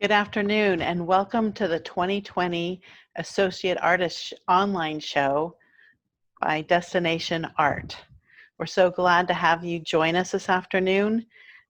Good afternoon and welcome to the 2020 Associate Artist Online Show by Destination Art. We're so glad to have you join us this afternoon.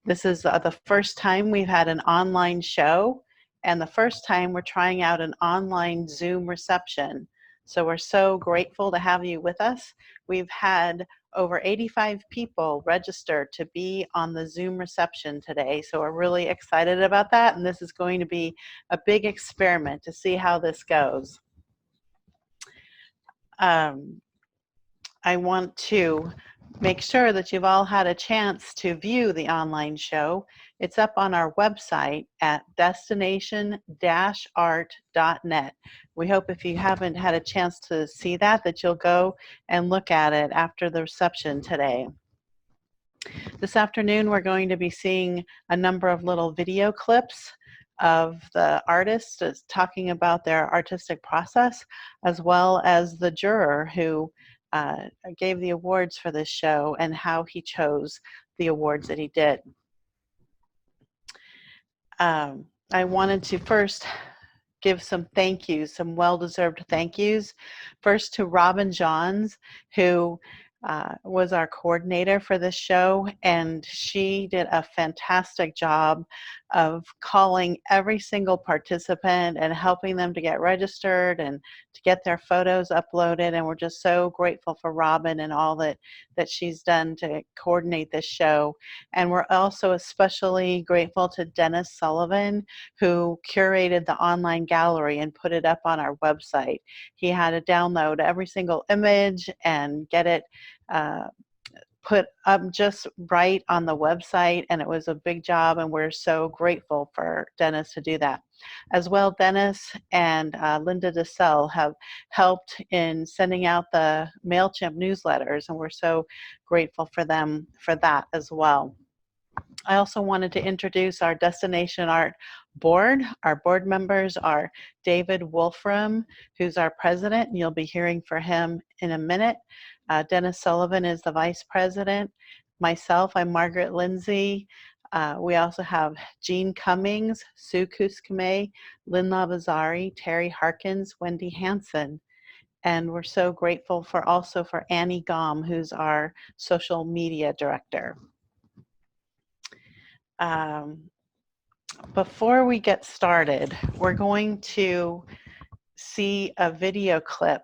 This is the first time we've had an online show and the first time we're trying out an online Zoom reception. So we're so grateful to have you with us. We've had over 85 people register to be on the Zoom reception today. So we're really excited about that. And this is going to be a big experiment to see how this goes. I want to make sure that you've all had a chance to view the online show. It's up on our website at destination-art.net. We hope if you haven't had a chance to see that you'll go and look at it after the reception today. This afternoon, we're going to be seeing a number of little video clips of the artists talking about their artistic process, as well as the juror who gave the awards for this show and how he chose the awards that he did. I wanted to first give some thank yous, some well-deserved thank yous. First to Robin Johns, who was our coordinator for this show, and she did a fantastic job of calling every single participant and helping them to get registered and to get their photos uploaded. And we're just so grateful for Robin and all that she's done to coordinate this show. And we're also especially grateful to Dennis Sullivan, who curated the online gallery and put it up on our website. He had to download every single image and get it put up just right on the website, and it was a big job, and we're so grateful for Dennis to do that. As well, Dennis and Linda DeSell have helped in sending out the MailChimp newsletters, and we're so grateful for them for that as well. I also wanted to introduce our Destination Art board. Our board members are David Wolfram, who's our president, and you'll be hearing from him in a minute. Dennis Sullivan is the vice president. Myself, I'm Margaret Lindsay. We also have Jean Cummings, Sue Kuskame, Lynn Labazari, Terry Harkins, Wendy Hansen. And we're so grateful for Annie Gom, who's our social media director. Before we get started, we're going to see a video clip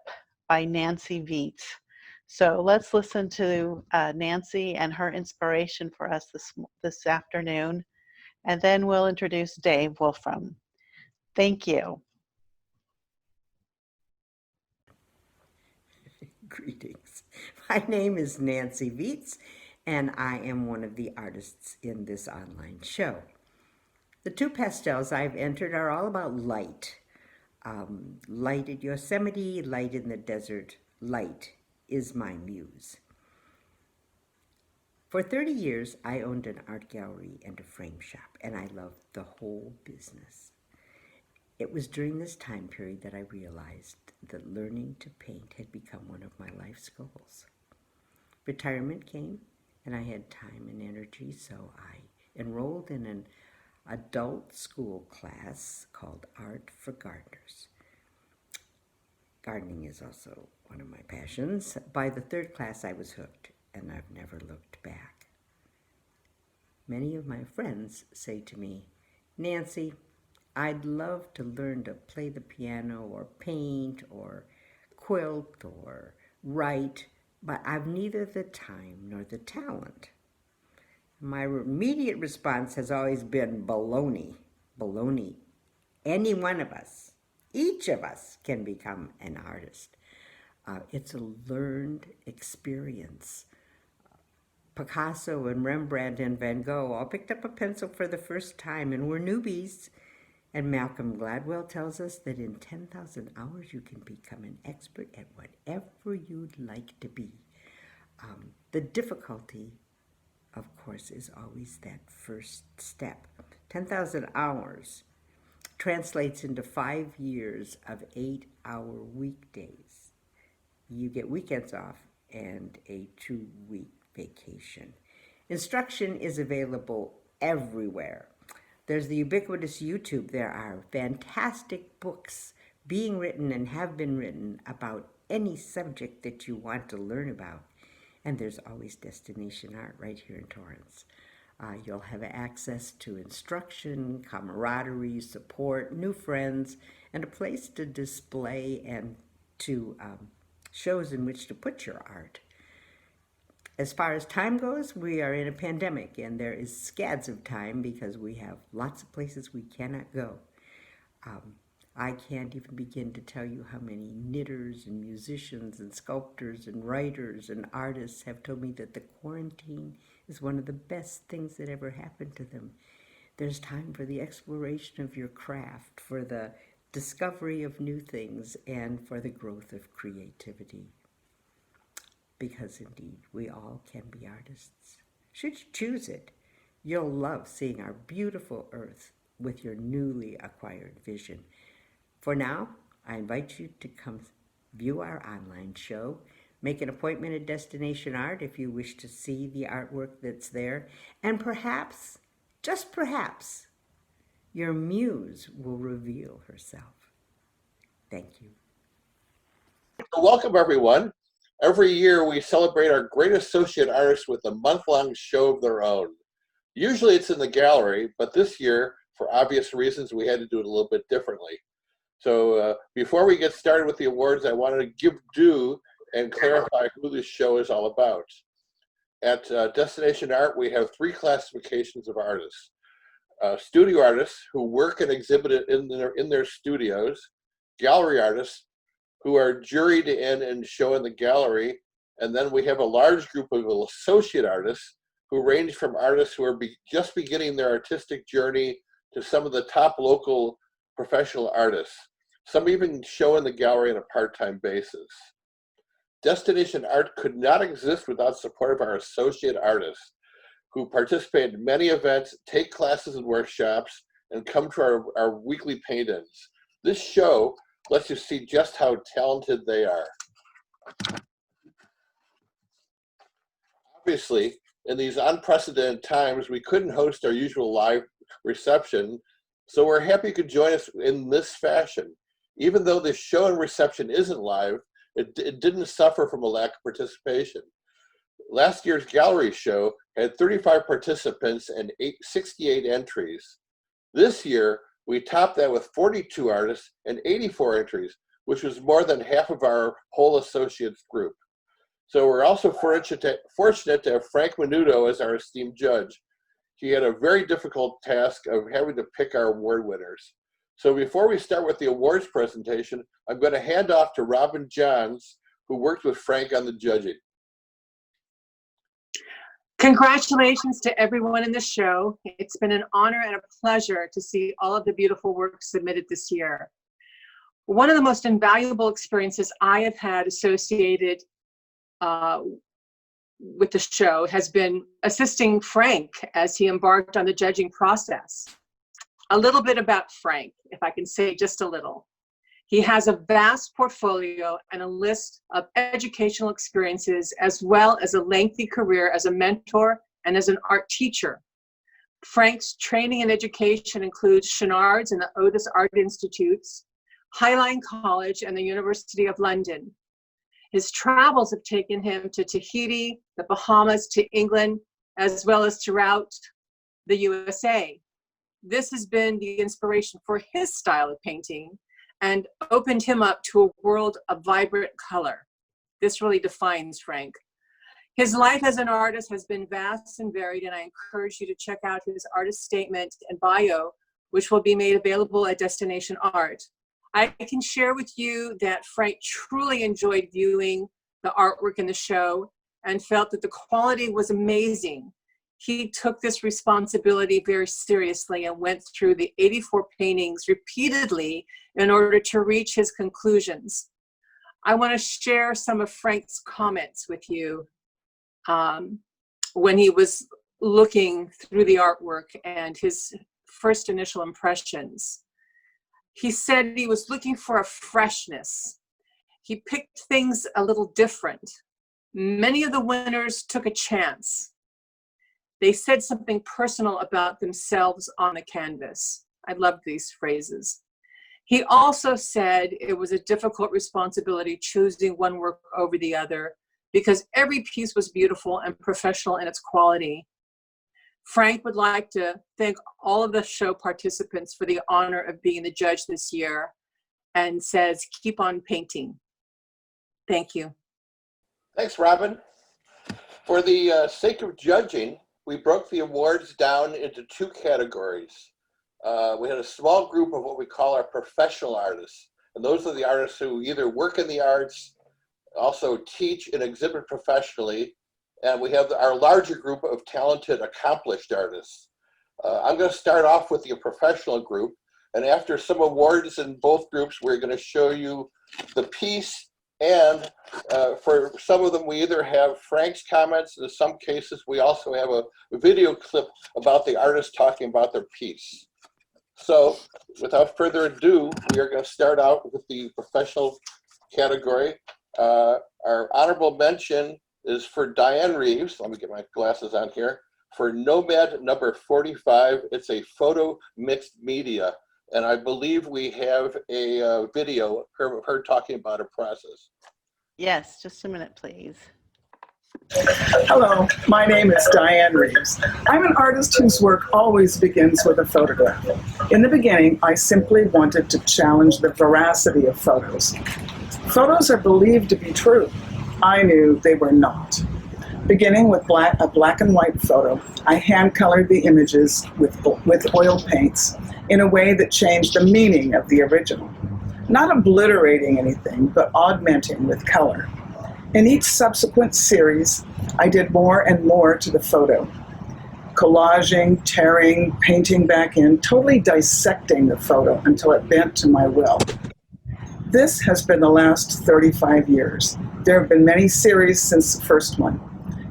by Nancy Viets. So let's listen to Nancy and her inspiration for us this afternoon, and then we'll introduce Dave Wolfram. Thank you. Greetings. My name is Nancy Viets, and I am one of the artists in this online show. The two pastels I've entered are all about light. Light at Yosemite, light in the desert, light is my muse. For 30 years, I owned an art gallery and a frame shop, and I loved the whole business. It was during this time period that I realized that learning to paint had become one of my life's goals. Retirement came, and I had time and energy, so I enrolled in an adult school class called Art for Gardeners. Gardening is also one of my passions. By the third class, I was hooked, and I've never looked back. Many of my friends say to me, Nancy, I'd love to learn to play the piano or paint or quilt or write, but I've neither the time nor the talent. My immediate response has always been baloney. Baloney. Any one of us, each of us can become an artist. It's a learned experience. Picasso and Rembrandt and Van Gogh all picked up a pencil for the first time and were newbies. And Malcolm Gladwell tells us that in 10,000 hours you can become an expert at whatever you'd like to be. The difficulty, of course, is always that first step. 10,000 hours translates into 5 years of 8-hour weekdays. You get weekends off and a 2-week vacation. Instruction is available everywhere. There's the ubiquitous YouTube. There are fantastic books being written and have been written about any subject that you want to learn about. And there's always Destination Art right here in Torrance. You'll have access to instruction, camaraderie, support, new friends, and a place to display and to shows in which to put your art. As far as time goes, we are in a pandemic, and there is scads of time because we have lots of places we cannot go. I can't even begin to tell you how many knitters and musicians and sculptors and writers and artists have told me that the quarantine is one of the best things that ever happened to them. There's time for the exploration of your craft, for the discovery of new things, and for the growth of creativity. Because indeed, we all can be artists. Should you choose it, you'll love seeing our beautiful earth with your newly acquired vision. For now, I invite you to come view our online show. Make an appointment at Destination Art if you wish to see the artwork that's there. And perhaps, just perhaps, your muse will reveal herself. Thank you. Welcome, everyone. Every year we celebrate our great associate artists with a month-long show of their own. Usually it's in the gallery, but this year, for obvious reasons, we had to do it a little bit differently. So before we get started with the awards, I wanted to give due and clarify who this show is all about. At Destination Art, we have three classifications of artists. Studio artists who work and exhibit it in their studios, gallery artists who are juried in and show in the gallery, and then we have a large group of associate artists who range from artists who are just beginning their artistic journey to some of the top local professional artists. Some even show in the gallery on a part-time basis. Destination Art could not exist without support of our associate artists who participate in many events, take classes and workshops, and come to our weekly paint-ins. This show lets you see just how talented they are. Obviously, in these unprecedented times, we couldn't host our usual live reception, so we're happy you could join us in this fashion. Even though the show and reception isn't live, it didn't suffer from a lack of participation. Last year's gallery show had 35 participants and 68 entries. This year, we topped that with 42 artists and 84 entries, which was more than half of our whole associates group. So we're also fortunate to have Frank Menudo as our esteemed judge. He had a very difficult task of having to pick our award winners. So before we start with the awards presentation, I'm going to hand off to Robin Johns, who worked with Frank on the judging. Congratulations to everyone in the show. It's been an honor and a pleasure to see all of the beautiful work submitted this year. One of the most invaluable experiences I have had associated with the show has been assisting Frank as he embarked on the judging process. A little bit about Frank, if I can say just a little. He has a vast portfolio and a list of educational experiences, as well as a lengthy career as a mentor and as an art teacher. Frank's training and education includes Chenard's and the Otis Art Institutes, Highline College, and the University of London. His travels have taken him to Tahiti, the Bahamas, to England, as well as throughout the USA. This has been the inspiration for his style of painting and opened him up to a world of vibrant color. This really defines Frank. His life as an artist has been vast and varied, and I encourage you to check out his artist statement and bio, which will be made available at Destination Art. I can share with you that Frank truly enjoyed viewing the artwork in the show and felt that the quality was amazing. He took this responsibility very seriously and went through the 84 paintings repeatedly in order to reach his conclusions. I want to share some of Frank's comments with you when he was looking through the artwork and his first initial impressions. He said he was looking for a freshness. He picked things a little different. Many of the winners took a chance. They said something personal about themselves on the canvas. I love these phrases. He also said it was a difficult responsibility choosing one work over the other because every piece was beautiful and professional in its quality. Frank would like to thank all of the show participants for the honor of being the judge this year and says, keep on painting. Thank you. Thanks, Robin. For the sake of judging, we broke the awards down into two categories. We had a small group of what we call our professional artists. And those are the artists who either work in the arts, also teach and exhibit professionally. And we have our larger group of talented, accomplished artists. I'm going to start off with the professional group. And after some awards in both groups, we're going to show you the piece. And for some of them, we either have Frank's comments. In some cases, we also have a video clip about the artist talking about their piece. So without further ado, we are going to start out with the professional category. Our honorable mention is for Diane Reeves. Let me get my glasses on here. For Nomad number 45, it's a photo mixed media. And I believe we have a video of her talking about her process. Yes, just a minute, please. Hello, my name is Diane Reeves. I'm an artist whose work always begins with a photograph. In the beginning, I simply wanted to challenge the veracity of photos. Photos are believed to be true. I knew they were not. Beginning with a black and white photo, I hand-colored the images with oil paints in a way that changed the meaning of the original. Not obliterating anything, but augmenting with color. In each subsequent series, I did more and more to the photo. Collaging, tearing, painting back in, totally dissecting the photo until it bent to my will. This has been the last 35 years. There have been many series since the first one.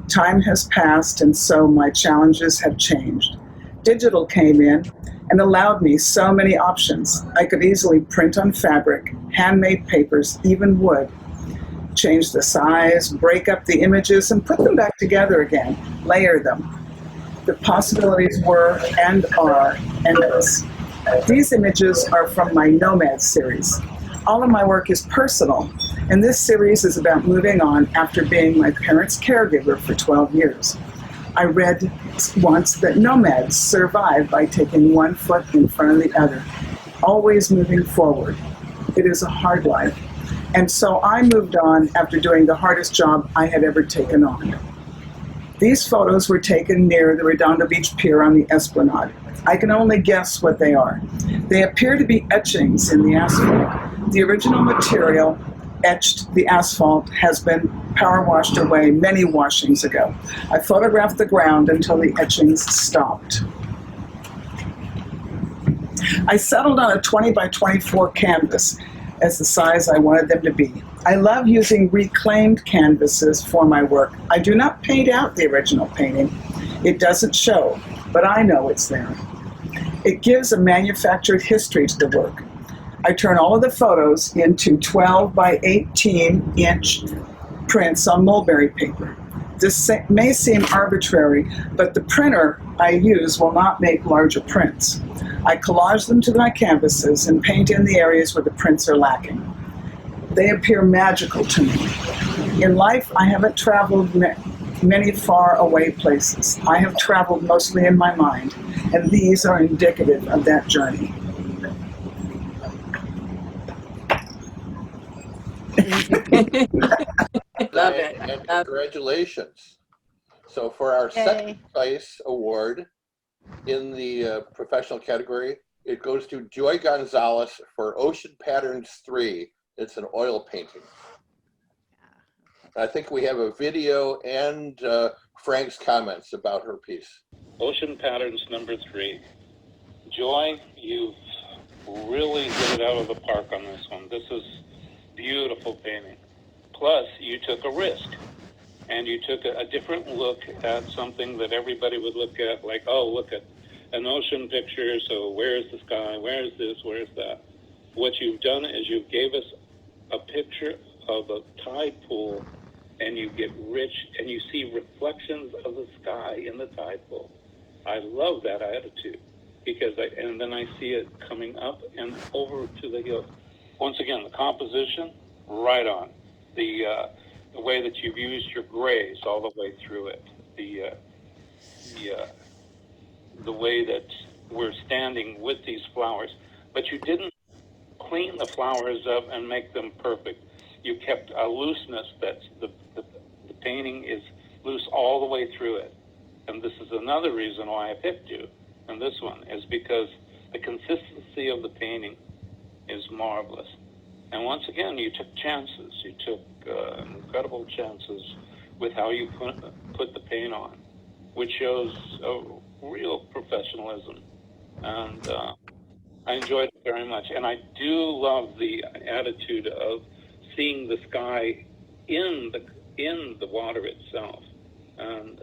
Time has passed, and so my challenges have changed. Digital came in and allowed me so many options. I could easily print on fabric, handmade papers, even wood, change the size, break up the images, and put them back together again, layer them. The possibilities were and are endless. These images are from my Nomad series. All of my work is personal, and this series is about moving on after being my parents' caregiver for 12 years. I read once that nomads survive by taking one foot in front of the other, always moving forward. It is a hard life. And so I moved on after doing the hardest job I had ever taken on. These photos were taken near the Redondo Beach Pier on the Esplanade. I can only guess what they are. They appear to be etchings in the asphalt. The original material etched the asphalt has been power washed away many washings ago. I photographed the ground until the etchings stopped. I settled on a 20 by 24 canvas as the size I wanted them to be. I love using reclaimed canvases for my work. I do not paint out the original painting. It doesn't show, but I know it's there. It gives a manufactured history to the work. I turn all of the photos into 12 by 18 inch prints on mulberry paper. This may seem arbitrary, but the printer I use will not make larger prints. I collage them to my canvases and paint in the areas where the prints are lacking. They appear magical to me. In life, I haven't traveled many far away places. I have traveled mostly in my mind, and these are indicative of that journey. Love it. And congratulations. So for our second place award in the professional category, it goes to Joy Gonzalez for Ocean Patterns 3. It's an oil painting. I think we have a video and Frank's comments about her piece. Ocean Patterns number 3. Joy, you've really hit it out of the park on this one. This is beautiful painting. Plus, you took a risk, and you took a different look at something that everybody would look at, like, oh, look at an ocean picture, so where's the sky, where's this, where's that? What you've done is you gave us a picture of a tide pool and you get rich, and you see reflections of the sky in the tide pool. I love that attitude, because and then I see it coming up and over to the hills. Once again, the composition, right on. The way that you've used your grays all the way through it. The way that we're standing with these flowers, but you didn't clean the flowers up and make them perfect. You kept a looseness that's the painting is loose all the way through it. And this is another reason why I picked you. And this one is because the consistency of the painting is marvelous. And once again, you took chances. You took incredible chances with how you put the paint on, which shows a real professionalism. And I enjoyed it very much. And I do love the attitude of seeing the sky in the water itself. And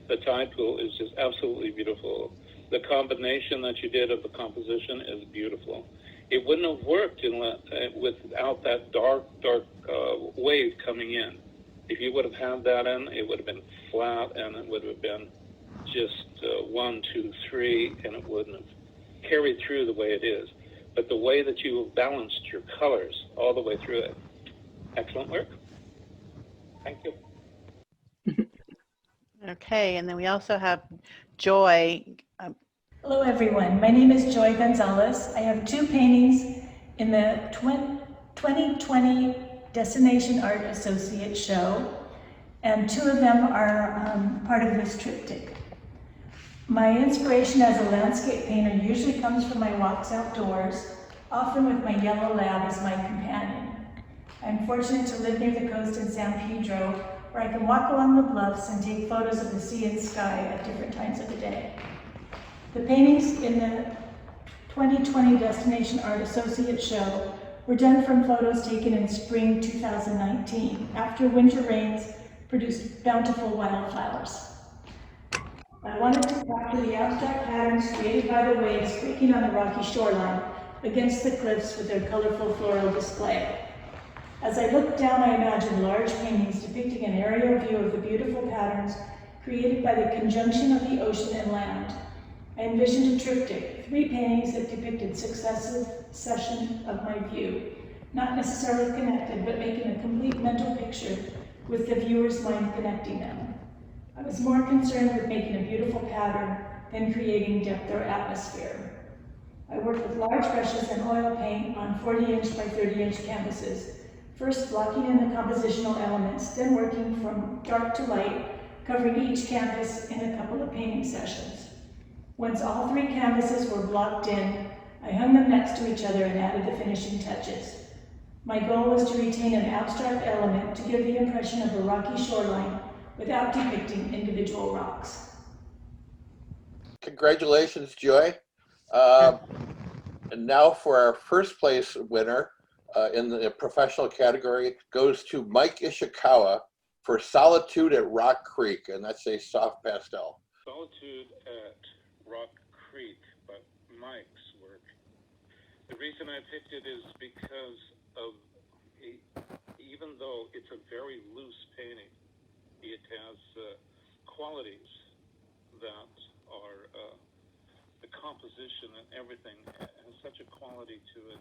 the tide pool is just absolutely beautiful. The combination that you did of the composition is beautiful. It wouldn't have worked without that dark wave coming in. If you would have had that in, it would have been flat, and it would have been just 1, 2, 3, and it wouldn't have carried through the way it is. But the way that you balanced your colors all the way through it, excellent work. Thank you. Okay, and then we also have Joy. Hello everyone, my name is Joy Gonzalez. I have 2 paintings in the 2020 Destination Art Associate show, and 2 of them are part of this triptych. My inspiration as a landscape painter usually comes from my walks outdoors, often with my yellow lab as my companion. I'm fortunate to live near the coast in San Pedro, where I can walk along the bluffs and take photos of the sea and sky at different times of the day. The paintings in the 2020 Destination Art Associate show were done from photos taken in spring 2019, after winter rains produced bountiful wildflowers. I wanted to capture the abstract patterns created by the waves breaking on the rocky shoreline against the cliffs with their colorful floral display. As I looked down, I imagined large paintings depicting an aerial view of the beautiful patterns created by the conjunction of the ocean and land. I envisioned a triptych, 3 paintings that depicted successive sessions of my view, not necessarily connected, but making a complete mental picture with the viewer's mind connecting them. I was more concerned with making a beautiful pattern than creating depth or atmosphere. I worked with large brushes and oil paint on 40-inch by 30-inch canvases, first blocking in the compositional elements, then working from dark to light, covering each canvas in a couple of painting sessions. Once all 3 canvases were blocked in, I hung them next to each other and added the finishing touches. My goal was to retain an abstract element to give the impression of a rocky shoreline without depicting individual rocks. Congratulations, Joy. And now for our first place winner in the professional category goes to Mike Ishikawa for Solitude at Rock Creek, and that's a soft pastel. Solitude at Rock Creek by Mike's work. The reason I picked it is because of, even though it's a very loose painting, it has qualities that are, the composition and everything has such a quality to it.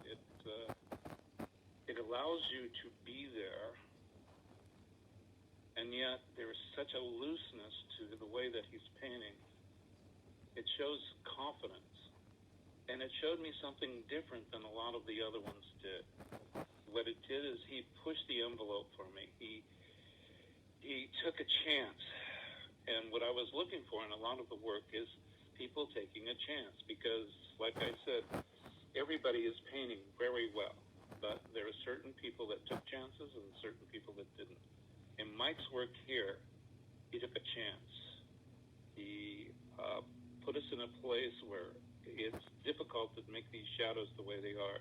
It allows you to be there, and yet there's such a looseness to the way that he's painting. It shows confidence, and it showed me something different than a lot of the other ones did. What it did is he pushed the envelope for me. He took a chance, and what I was looking for in a lot of the work is people taking a chance, because, like I said, everybody is painting very well, but there are certain people that took chances and certain people that didn't. In Mike's work here, he took a chance. He put us in a place where it's difficult to make these shadows the way they are,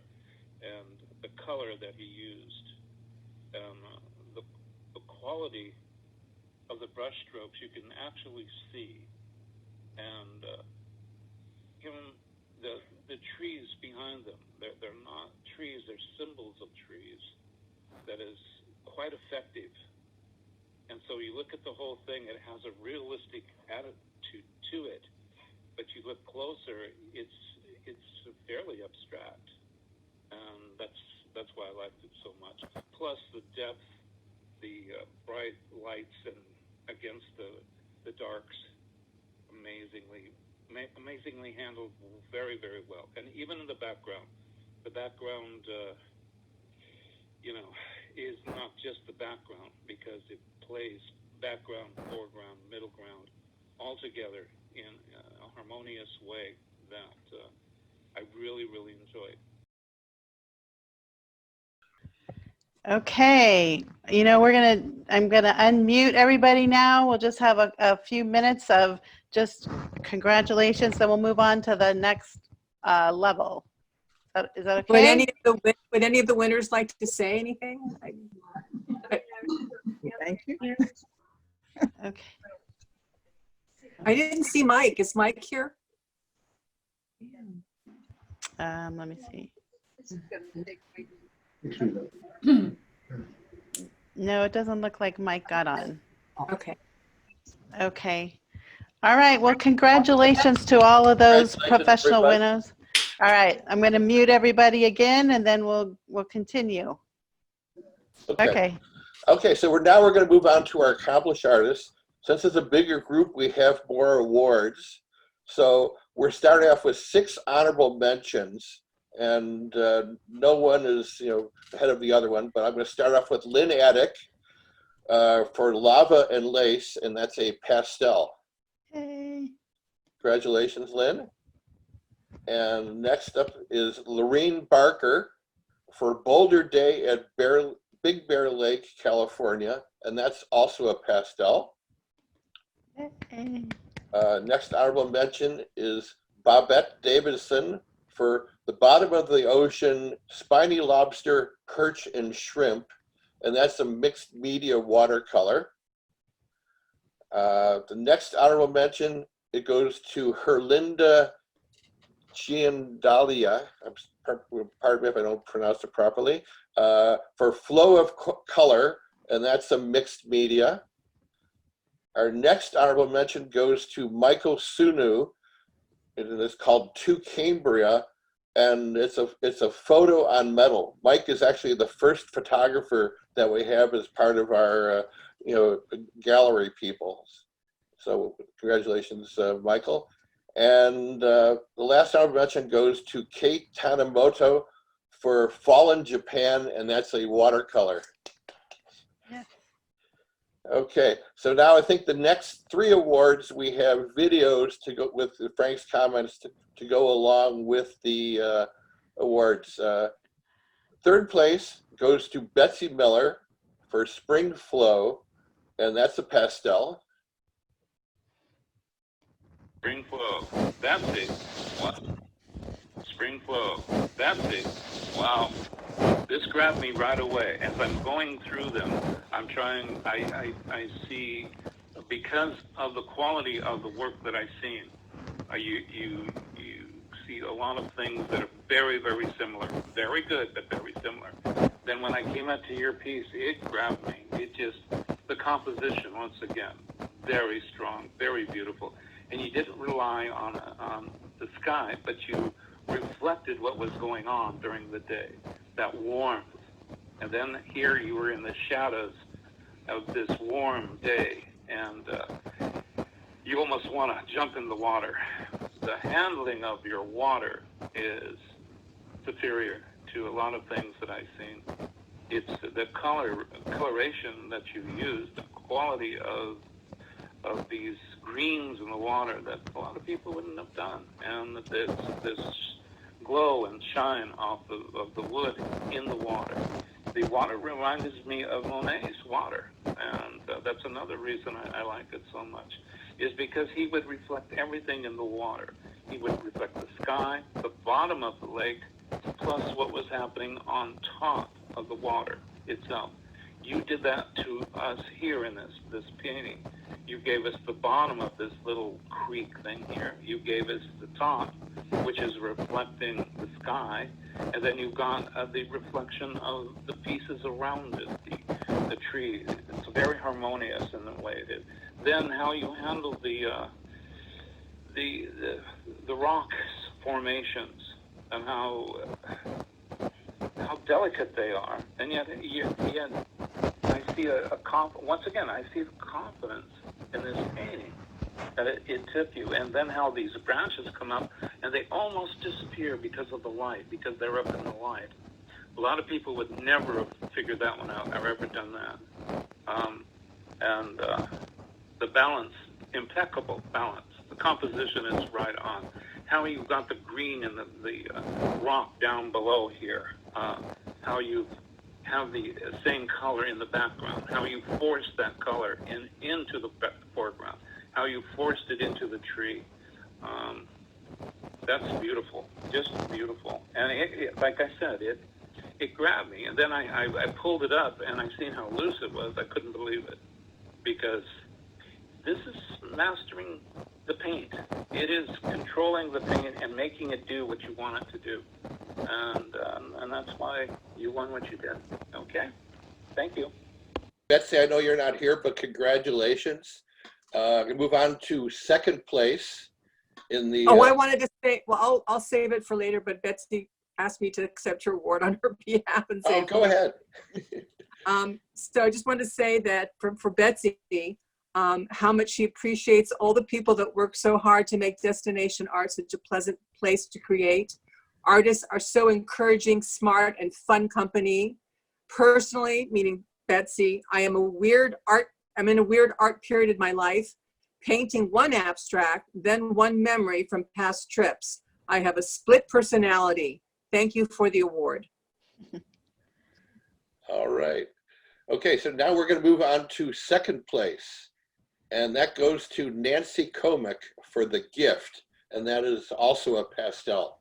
and the color that he used, and the quality of the brush strokes you can actually see, and even the trees behind them, they're not trees, they're symbols of trees. That is quite effective. And so you look at the whole thing, it has a realistic attitude to it. But you look closer, it's fairly abstract. And that's why I liked it so much. Plus the depth, the bright lights and against the darks, amazingly handled very, very well. And even in the background, is not just the background, because it plays background, foreground, middle ground, all together in a harmonious way that I really, really enjoyed. Okay, I'm gonna unmute everybody now. We'll just have a few minutes of just congratulations, then we'll move on to the next level. Is that okay? Would any of the winners like to say anything? Thank you. Okay. I didn't see Mike. Is Mike here? Let me see. No, it doesn't look like Mike got on. Okay. Okay. All right. Well, congratulations to all of those Congratulations, professional everybody. winners. All right. I'm going to mute everybody again, and then we'll continue. Okay. Okay, so we're going to move on to our accomplished artists. Since it's a bigger group, we have more awards. So we're starting off with 6 honorable mentions, and no one is ahead of the other one. But I'm going to start off with Lynn Attic for Lava and Lace, and that's a pastel. Hey. Congratulations, Lynn. And next up is Lorene Barker for Boulder Day at Big Bear Lake, California, and that's also a pastel. Hey. Next honorable mention is Babette Davidson for The Bottom of the Ocean, Spiny Lobster, Perch, and Shrimp, and that's a mixed media watercolor. The next honorable mention, it goes to Herlinda Giandalia, pardon me if I don't pronounce it properly, for Flow of Color, and that's a mixed media. Our next honorable mention goes to Michael Sunu, and it's called To Cambria, and it's a photo on metal. Mike is actually the first photographer that we have as part of our gallery people. So congratulations, Michael. And the last honorable mention goes to Kate Tanimoto for Fallen Japan, and that's a watercolor. Yeah. Okay, so now I think the next 3 awards, we have videos to go with Frank's comments to go along with the awards. 3rd place goes to Betsy Miller for Spring Flow, and that's a pastel. Spring Flow, that's it. Wow. Spring Flow, that's it. Wow. This grabbed me right away. As I'm going through them, I'm trying, I see, because of the quality of the work that I've seen, you see a lot of things that are very, very similar. Very good, but very similar. Then when I came up to your piece, it grabbed me. It just, the composition, once again, very strong, very beautiful. And you didn't rely on the sky, but you reflected what was going on during the day, that warmth. And then here you were in the shadows of this warm day, and you almost want to jump in the water. The handling of your water is superior to a lot of things that I've seen. It's the coloration that you use, the quality of these greens in the water that a lot of people wouldn't have done, and this glow and shine off of the wood in the water. The water reminds me of Monet's water, and that's another reason I like it so much, is because he would reflect everything in the water. He would reflect the sky, the bottom of the lake, plus what was happening on top of the water itself. You did that to us here in this painting. You gave us the bottom of this little creek thing here. You gave us the top, which is reflecting the sky, and then you've got the reflection of the pieces around it, the tree. It's very harmonious in the way it is. Then how you handle the rock formations and how delicate they are, and yet I see once again I see the confidence in this painting that it took you, and then how these branches come up and they almost disappear because of the light, because they're up in the light. A lot of people would never have figured that one out or ever done that. The balance, impeccable balance. The composition is right on. How you've got the green and the rock down below here. How you have the same color in the background. How you force that color into the foreground. How you forced it into the tree. That's beautiful, just beautiful. And it, like I said, it grabbed me. And then I pulled it up and I seen how loose it was. I couldn't believe it, because this is mastering the paint. It is controlling the paint and making it do what you want it to do. And that's why you won what you did. Okay? Thank you. Betsy, I know you're not here, but congratulations. We move on to second place in the. I wanted to say, well, I'll save it for later, but Betsy asked me to accept her award on her behalf and say. Oh, go ahead. So I just wanted to say that for Betsy, how much she appreciates all the people that work so hard to make Destination Art such a pleasant place to create. Artists are so encouraging, smart, and fun company. Personally, meaning Betsy, I'm in a weird art period in my life, painting one abstract, then one memory from past trips. I have a split personality. Thank you for the award. All right. Okay, so now we're going to move on to second place. And that goes to Nancy Komick for The Gift. And that is also a pastel.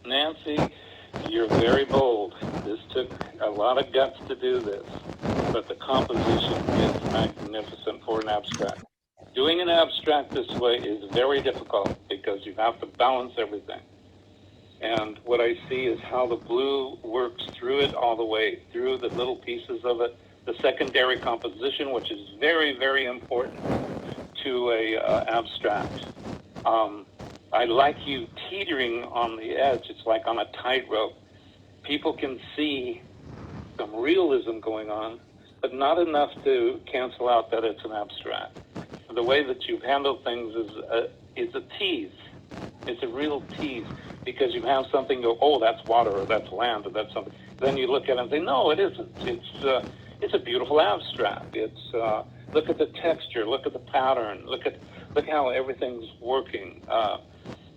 Nancy, you're very bold. This took a lot of guts to do this, but the composition is magnificent for an abstract. Doing an abstract this way is very difficult because you have to balance everything. And what I see is how the blue works through it all the way, through the little pieces of it, the secondary composition, which is very, very important to a abstract. I like you teetering on the edge. It's like on a tightrope. People can see some realism going on, but not enough to cancel out that it's an abstract. The way that you've handled things is a tease. It's a real tease, because you have something go, oh, that's water, or that's land, or that's something. Then you look at it and say, no, it isn't. It's a beautiful abstract. It's look at the texture, look at the pattern, look how everything's working.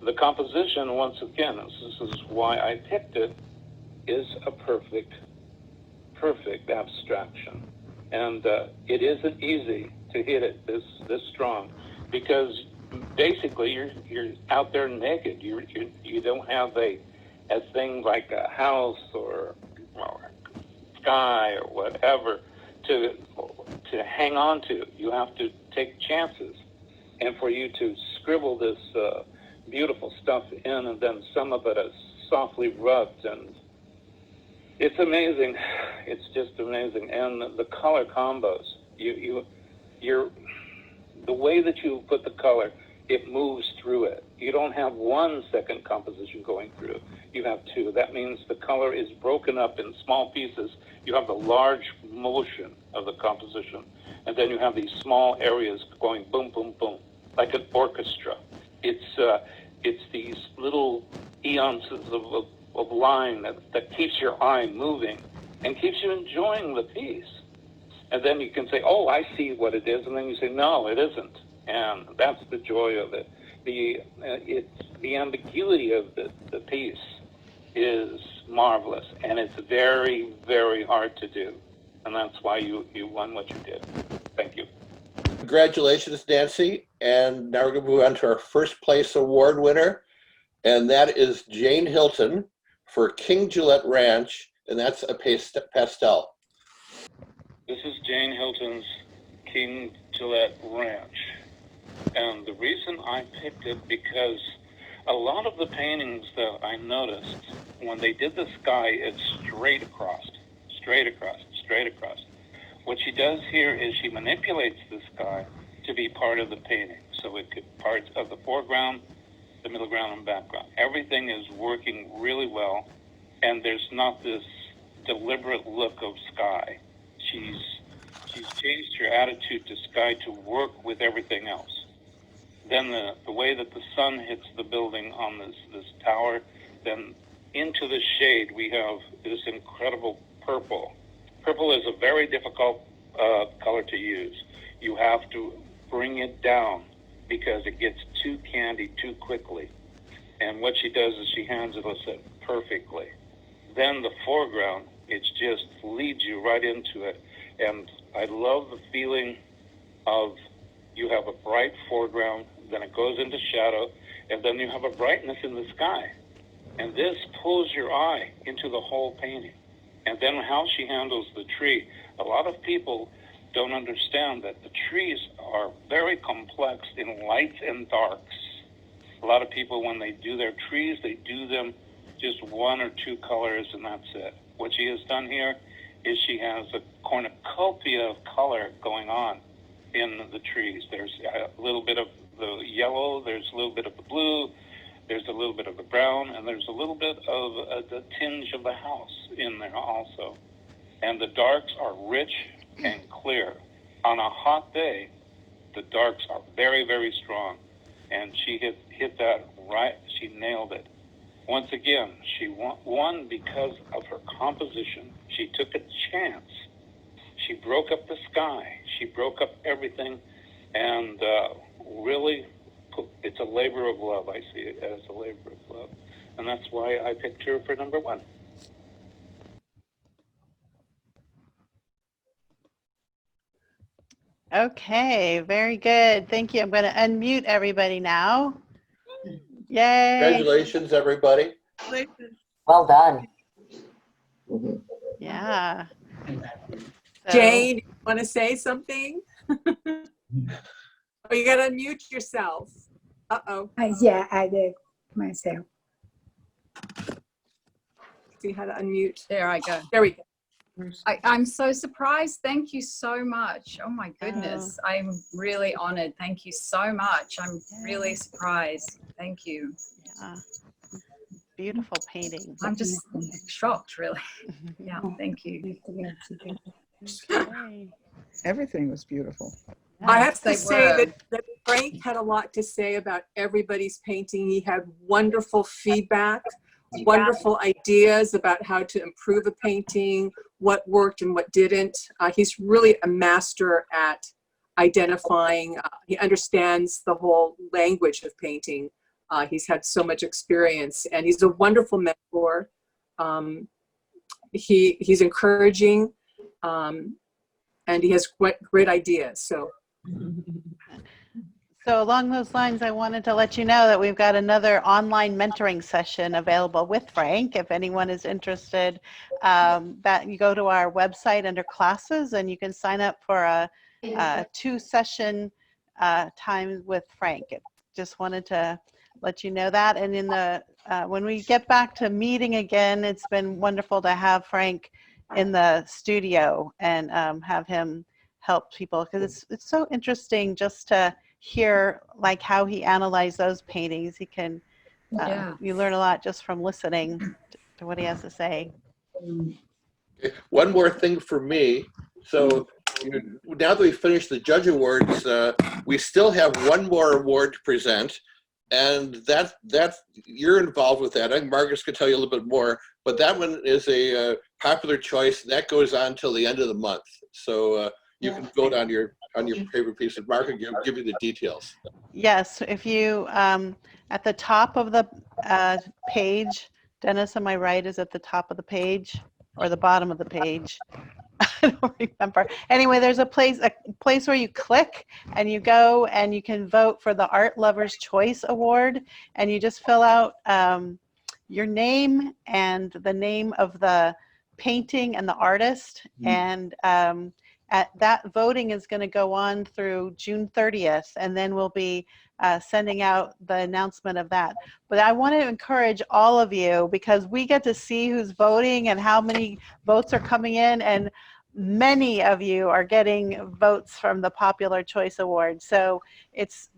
The composition, once again, this is why I picked it, is a perfect abstraction. And it isn't easy to hit it this strong, because basically you're out there naked. You don't have a thing like a house or sky or whatever to hang on to. You have to take chances, and for you to scribble this beautiful stuff in, and then some of it is softly rubbed, and it's amazing. It's just amazing. And the color combos, you're the way that you put the color, it moves through it. You don't have 1 second composition going through. You have 2. That means the color is broken up in small pieces. You have the large motion of the composition, and then you have these small areas going boom, boom, boom, like an orchestra. It's these little eons of line that keeps your eye moving and keeps you enjoying the piece. And then you can say, oh, I see what it is, and then you say, no, it isn't. And that's the joy of it. The ambiguity of the piece is marvelous, and it's very, very hard to do. And that's why you won what you did. Thank you. Congratulations, Nancy. And now we're going to move on to our first place award winner, and that is Jane Hilton for King Gillette Ranch, and that's a pastel. This is Jane Hilton's King Gillette Ranch. And the reason I picked it, because a lot of the paintings that I noticed, when they did the sky, it's straight across, straight across, straight across. What she does here is she manipulates the sky to be part of the painting. So it could part of the foreground, the middle ground, and background. Everything is working really well, and there's not this deliberate look of sky. She's changed her attitude to sky to work with everything else. Then the way that the sun hits the building on this tower, then into the shade we have this incredible purple. Purple is a very difficult color to use. You have to bring it down because it gets too candy too quickly. And what she does is she handles it perfectly. Then the foreground, it just leads you right into it. And I love the feeling of you have a bright foreground, then it goes into shadow, and then you have a brightness in the sky. And this pulls your eye into the whole painting. And then how she handles the tree. A lot of people don't understand that the trees are very complex in lights and darks. A lot of people, when they do their trees, they do them just one or two colors and that's it. What she has done here is she has a cornucopia of color going on in the trees. There's a little bit of the yellow, there's a little bit of the blue, there's a little bit of the brown, and there's a little bit of the tinge of the house in there also. And the darks are rich and clear. On a hot day, the darks are very, very strong. And she hit that right, she nailed it. Once again, she won because of her composition. She took a chance. She broke up the sky. She broke up everything, and really, it's a labor of love. I see it as a labor of love. And that's why I picked her for number one. Okay, very good. Thank you. I'm going to unmute everybody now. Yay. Congratulations, everybody. Well done. Yeah. So- Jane, you want to say something? Oh, you got to unmute yourself. Uh-oh. Yeah, I did myself. See how to unmute. There I go. There we go. I'm so surprised. Thank you so much. Oh my goodness. I'm really honored. Thank you so much. I'm really surprised. Thank you. Yeah. Beautiful painting. I'm just shocked, really. Yeah, thank you. Okay. Everything was beautiful. I have They to say were. that Frank had a lot to say about everybody's painting. He had wonderful feedback, wonderful ideas about how to improve a painting, what worked and what didn't. He's really a master at identifying. He understands the whole language of painting. He's had so much experience, and he's a wonderful mentor. He's encouraging, and he has great ideas. So along those lines, I wanted to let you know that we've got another online mentoring session available with Frank. If anyone is interested, that you go to our website under classes and you can sign up for a 2-session time with Frank. Just wanted to let you know that. And in the when we get back to meeting again, it's been wonderful to have Frank in the studio and have him help people, because it's so interesting just to hear like how he analyzed those paintings. He can you learn a lot just from listening to what he has to say. One more thing for me. So now that we finished the Judge Awards, we still have one more award to present, and that you're involved with that. I think Marcus can tell you a little bit more, but that one is a popular choice. That goes on till the end of the month. So you can vote on your favorite piece, and Mark will give you the details. Yes, if you at the top of the page, Dennis, am I right? Is at the top of the page or the bottom of the page? I don't remember. Anyway, there's a place where you click and you go and you can vote for the Art Lover's Choice Award, and you just fill out your name and the name of the painting and the artist, and that voting is going to go on through June 30th, and then we'll be sending out the announcement of that. But I want to encourage all of you, because we get to see who's voting and how many votes are coming in, and many of you are getting votes from the Popular Choice Award. So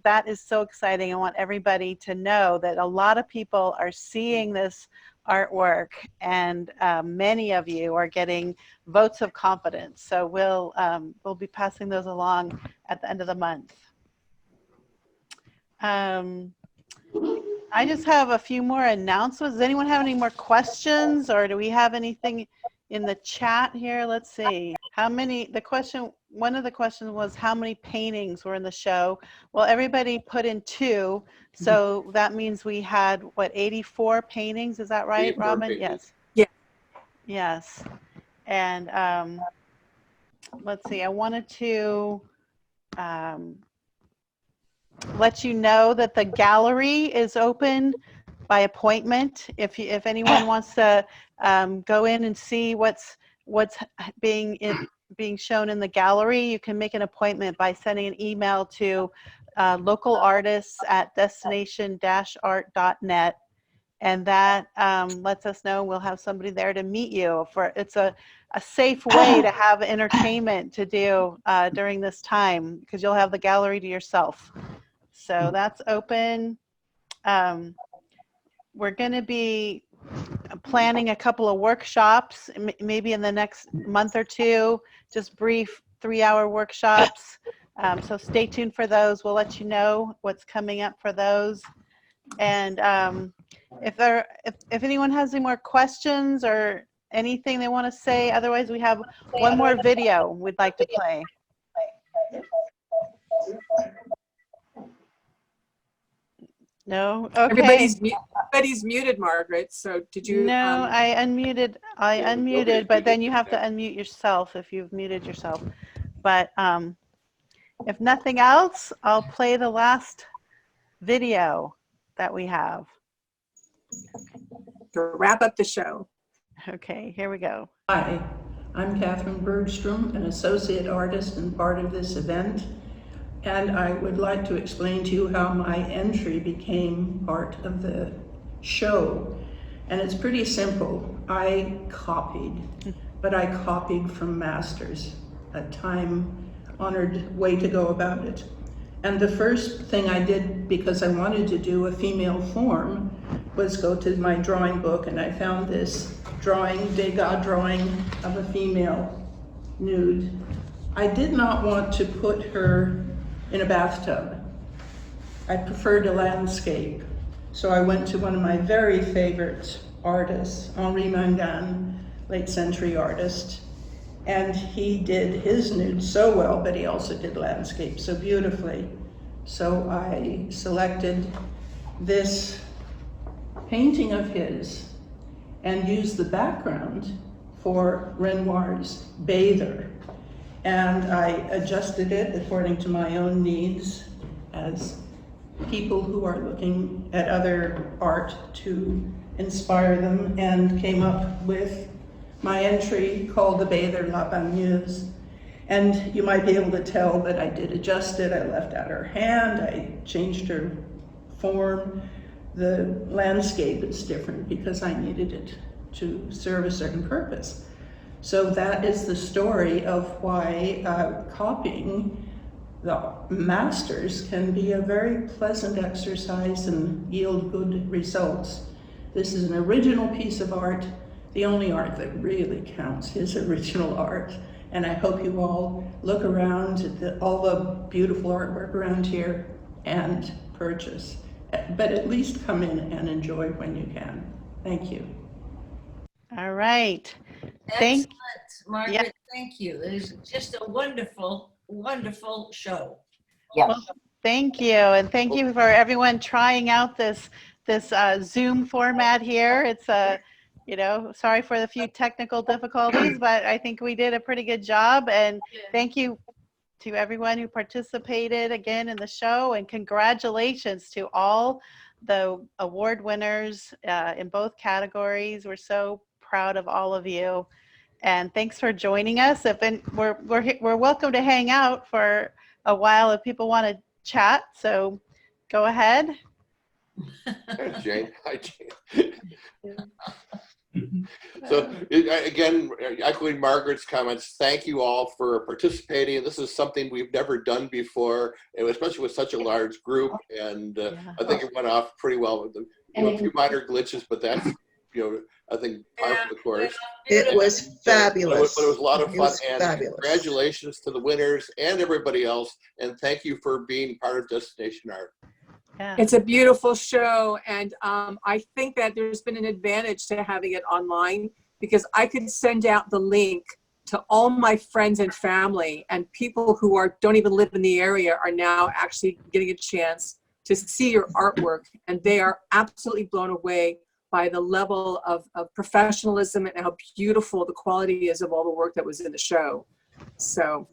that is so exciting. I want everybody to know that a lot of people are seeing this artwork, and many of you are getting votes of confidence. So we'll be passing those along at the end of the month. I just have a few more announcements. Does anyone have any more questions, or do we have anything in the chat here? Let's see. One of the questions was how many paintings were in the show? Well, everybody put in 2. So that means we had, 84 paintings? Is that right, 84 Robin? paintings. Yes. Yeah. Yes. And let's see, I wanted to let you know that the gallery is open by appointment. If anyone wants to go in and see what's being shown in the gallery, you can make an appointment by sending an email to local artists at destination-art.net, and that lets us know. We'll have somebody there to meet you. It's a safe way to have entertainment to do during this time, because you'll have the gallery to yourself. So that's open. We're going to be planning a couple of workshops, maybe in the next month or 2, just brief 3-hour workshops. So stay tuned for those. We'll let you know what's coming up for those. And if anyone has any more questions or anything they want to say, otherwise we have one more video we'd like to play. No? Okay. Everybody's muted, Margaret. So did you? No, I unmuted, but then you have to unmute yourself if you've muted yourself. But if nothing else, I'll play the last video that we have. To wrap up the show. Okay, here we go. Hi, I'm Catherine Bergstrom, an associate artist and part of this event. And I would like to explain to you how my entry became part of the show. And it's pretty simple. I copied, but I copied from masters, a time-honored way to go about it. And the first thing I did, because I wanted to do a female form, was go to my drawing book, and I found this Degas drawing of a female nude. I did not want to put her in a bathtub. I preferred a landscape. So I went to one of my very favorite artists, Henri Mangan, late century artist, and he did his nude so well, but he also did landscape so beautifully. So I selected this painting of his and used the background for Renoir's Bather. And I adjusted it according to my own needs as people who are looking at other art to inspire them, and came up with my entry called The Bather La Bagneuse. And you might be able to tell that I did adjust it. I left out her hand, I changed her form. The landscape is different because I needed it to serve a certain purpose. So that is the story of why copying the masters can be a very pleasant exercise and yield good results. This is an original piece of art. The only art that really counts is original art. And I hope you all look around at all the beautiful artwork around here and purchase. But at least come in and enjoy when you can. Thank you. All right. Excellent, Margaret. Thank you. It was just a wonderful, wonderful show. Yeah. Well, thank you, and thank you for everyone trying out this Zoom format here. It's sorry for the few technical difficulties, but I think we did a pretty good job. And thank you to everyone who participated again in the show, and congratulations to all the award winners in both categories. We're so proud of all of you, and thanks for joining us. We're welcome to hang out for a while if people want to chat, so go ahead. There's Jane. Hi, Jane. So again, echoing Margaret's comments, thank you all for participating. This is something we've never done before, and especially with such a large group. And I think it went off pretty well with a few minor glitches, but that's, I think par for the course. It was fabulous. But it was a lot of It fun, was and fabulous. congratulations to the winners and everybody else. And thank you for being part of Destination Art. Yeah. It's a beautiful show, and I think that there's been an advantage to having it online, because I could send out the link to all my friends and family, and people who don't even live in the area are now actually getting a chance to see your artwork, and they are absolutely blown away by the level of professionalism and how beautiful the quality is of all the work that was in the show. So.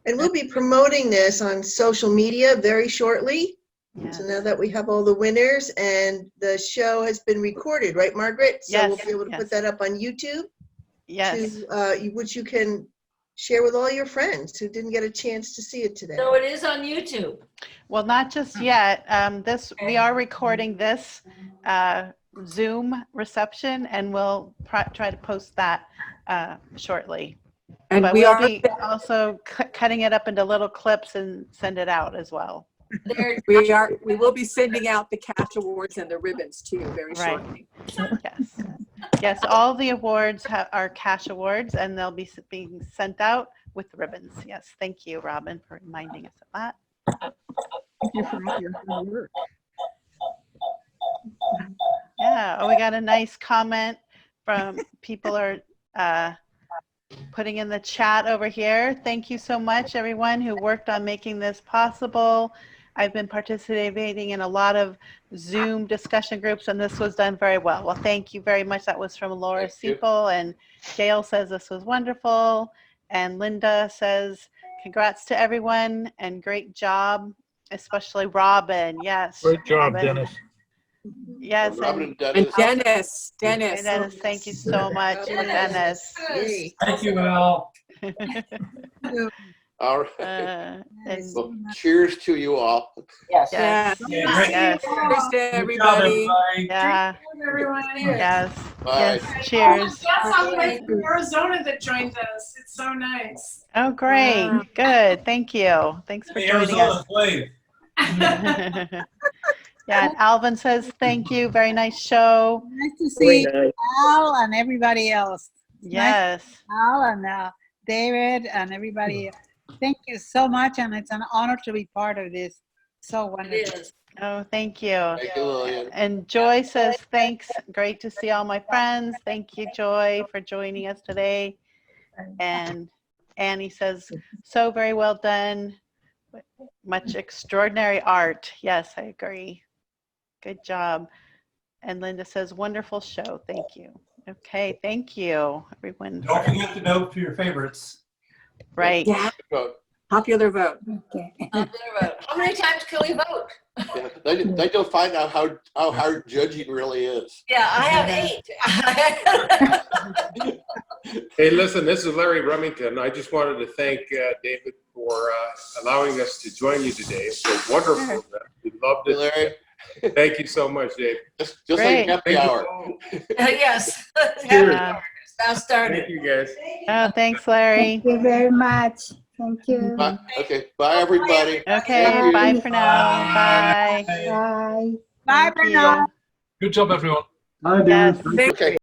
And we'll be promoting this on social media very shortly. Yes. So now that we have all the winners, and the show has been recorded, right, Margaret? So Yes, we'll be able to put that up on YouTube. Yes. Which you can share with all your friends who didn't get a chance to see it today. So it is on YouTube. Well, not just yet. We are recording this Zoom reception, and we'll try to post that shortly. And but we we'll are be also cutting it up into little clips and send it out as well. We will be sending out the cash awards and the ribbons too very shortly. Yes. Yes, all the awards are cash awards, and they'll be being sent out with ribbons. Yes, thank you, Robin, for reminding us of that. Thank you for all your hard work. Yeah. Oh, we got a nice comment from people are putting in the chat over here. Thank you so much, everyone who worked on making this possible. I've been participating in a lot of Zoom discussion groups, and this was done very well. Well, thank you very much. That was from Laura Seipel, and Gail says this was wonderful. And Linda says, congrats to everyone and great job, especially Robin. Yes. Great job, Robin. Dennis. Yes. Robin And Dennis. Dennis, thank you so much, Dennis. Thank you, Al. All right. Well, cheers to you all. Yes. Yes. Yes. Cheers to everybody. Yeah. Everyone. Yes. Bye. Yes. Cheers. That's somebody from Arizona that joined us. It's so nice. Oh, great. Good. Thank you. Thanks for joining us. Yeah, and Alvin says thank you. Very nice show. Nice to see Al and everybody else. Yes. Al and David and everybody. Thank you so much, and it's an honor to be part of this. So wonderful. It is. Oh, thank you. Thank you, Lillian. And Joy says thanks. Great to see all my friends. Thank you, Joy, for joining us today. And Annie says, so very well done. Much extraordinary art. Yes, I agree. Good job. And Linda says, wonderful show. Thank you. Okay, thank you, everyone. Don't forget to vote for your favorites. Right. Yeah. Popular vote. Okay. Popular vote. How many times can we vote? Yeah, then you'll find out how hard judging really is. Yeah, I have 8. Hey, listen, this is Larry Remington. I just wanted to thank David for allowing us to join you today. It's so wonderful. We loved it. Larry. Thank you so much, Dave. Just like happy hour. Yes. Cheers. Now started. Thank you, guys. Oh, thanks, Larry. Thank you very much. Thank you. Bye. Okay. Bye, everybody. Okay. Bye for now. Bye. Bye. Bye for now. Good job, everyone. Yes. Okay.